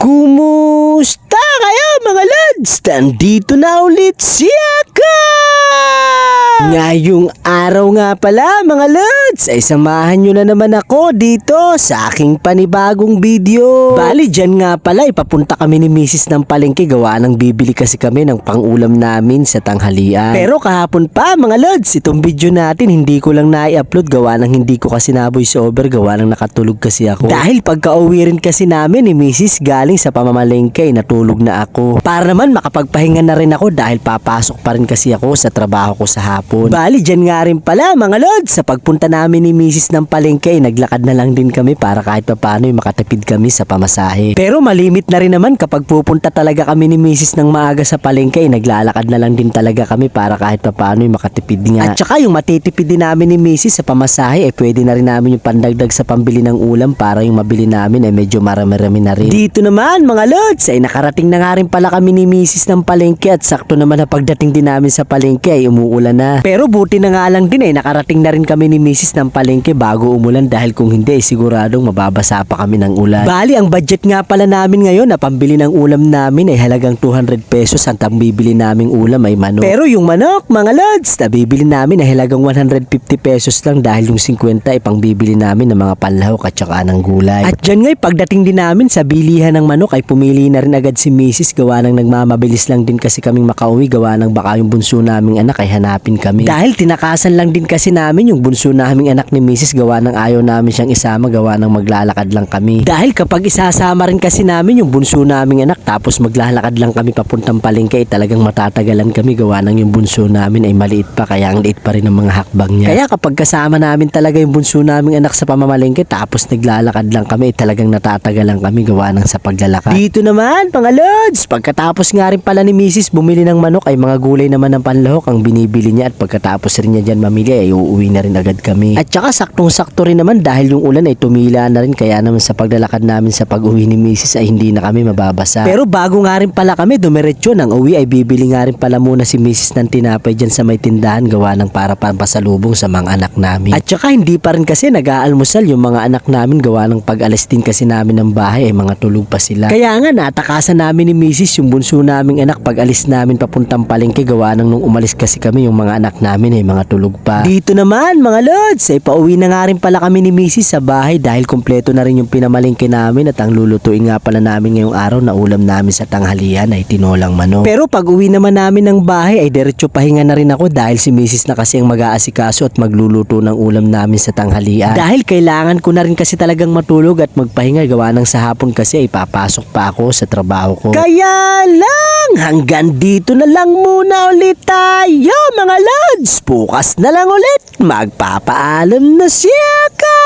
Kumusta kayo mga lads? Nandito na ulit si Aka! Ngayong araw nga pala mga lads ay samahan nyo na naman ako dito sa aking panibagong video. Bali dyan nga pala ipapunta kami ni Mrs. ng palengke, gawa ng bibili kasi kami ng pangulam namin sa tanghalian. Pero kahapon pa mga lads, itong video natin hindi ko lang na-upload gawa ng hindi ko kasi na voice over, gawa ng nakatulog kasi ako. Dahil pagka uwi rin kasi namin ni Mrs. galing sa pamamalengke ay natulog na ako. Para naman makapagpahinga na rin ako dahil papasok pa rin kasi ako sa trabaho ko sa hapon. Bali dyan nga rin pala mga lods, sa pagpunta namin ni Mrs. ng palengke ay naglakad na lang din kami para kahit paano ay makatipid kami sa pamasahe. Pero malimit na rin naman kapag pupunta talaga kami ni Mrs. ng maaga sa palengke ay naglalakad na lang din talaga kami para kahit paano ay makatipid nga. At saka yung matitipid din namin ni Mrs. sa pamasahe ay pwede na rin namin yung pandagdag sa pambili ng ulam para yung mabili namin ay medyo marami-rami na rin. Dito naman mga lods ay nakarating na nga rin pala kami ni Mrs. ng palengke at sakto naman na pagdating din namin sa palengke ay umuulan na. Pero buti na nga lang din ay nakarating na rin kami ni Mrs. ng palengke bago umulan dahil kung hindi ay siguradong mababasa pa kami ng ulan. Bali ang budget nga pala namin ngayon na pambili ng ulam namin ay halagang 200 pesos at ang bibili naming ulam ay manok. Pero yung manok mga lods na bibili namin ay halagang 150 pesos lang dahil yung 50 ay pang bibili namin ng mga panlahok at saka ng gulay. At dyan nga'y pagdating din namin sa bilihan ng manok ay pumili na rin agad si Mrs. gawa ng nagmamabilis lang din kasi kaming makauwi gawa ng baka yung bunso naming anak ay hanapin kami. Dahil tinakasan lang din kasi namin yung bunso naming anak ni Mrs. gawa ng ayaw namin siyang isama gawa ng maglalakad lang kami. Dahil kapag isasama rin kasi namin yung bunso naming anak tapos maglalakad lang kami papuntang palengke ay talagang matatagalan kami gawa ng yung bunso namin ay maliit pa kaya ang liit pa rin ng mga hakbang niya. Kaya kapag kasama namin talaga yung bunso naming anak sa pamamalengke tapos naglalakad lang kami ay talagang natatagalan kami gawa ng sa paglalakad. Dito naman mga lods, pagkatapos nga rin pala ni Mrs. bumili ng manok ay mga gulay naman ng panlahok ang binibili niya at pagkatapos rin niya dyan mamili ay uuwi na rin agad kami. At saka saktong-sakto rin naman dahil yung ulan ay tumila na rin kaya naman sa paglalakad namin sa pag-uwi ni Mrs. ay hindi na kami mababasa. Pero bago nga rin pala kami dumiretso ng uwi ay bibili nga rin pala muna si Mrs. ng tinapay dyan sa may tindahan gawa ng para pampasalubong sa mga anak namin. At saka hindi pa rin kasi nag-aalmusal yung mga anak namin gawa ng pag-alis din kasi namin ng bahay ay mga tulog pa sila. Kaya nga natakasan namin ni Mrs. yung bunso naming anak pag-alis namin papuntang palengke gawa ng nung umalis kasi kami yung mga anak namin ay mga tulog pa. Dito naman mga lods ay pauwi na nga rin pala kami ni Mrs. sa bahay dahil kompleto na rin yung pinamalengke namin at ang lulutuin nga pala namin ngayong araw na ulam namin sa tanghalian ay tinolang manok. Pero pag uwi naman namin ng bahay ay diretso pahinga na rin ako dahil si Mrs. na kasi ang mag-aasikaso at magluluto ng ulam namin sa tanghalian. Dahil kailangan ko na rin kasi talagang matulog at magpahinga gawa ng sa hapon kasi ay papasok pa ako sa trabaho ko. Kaya lang hanggang dito na lang muna ulit tayo mga lods. Bukas na lang ulit magpapaalam na siya ka.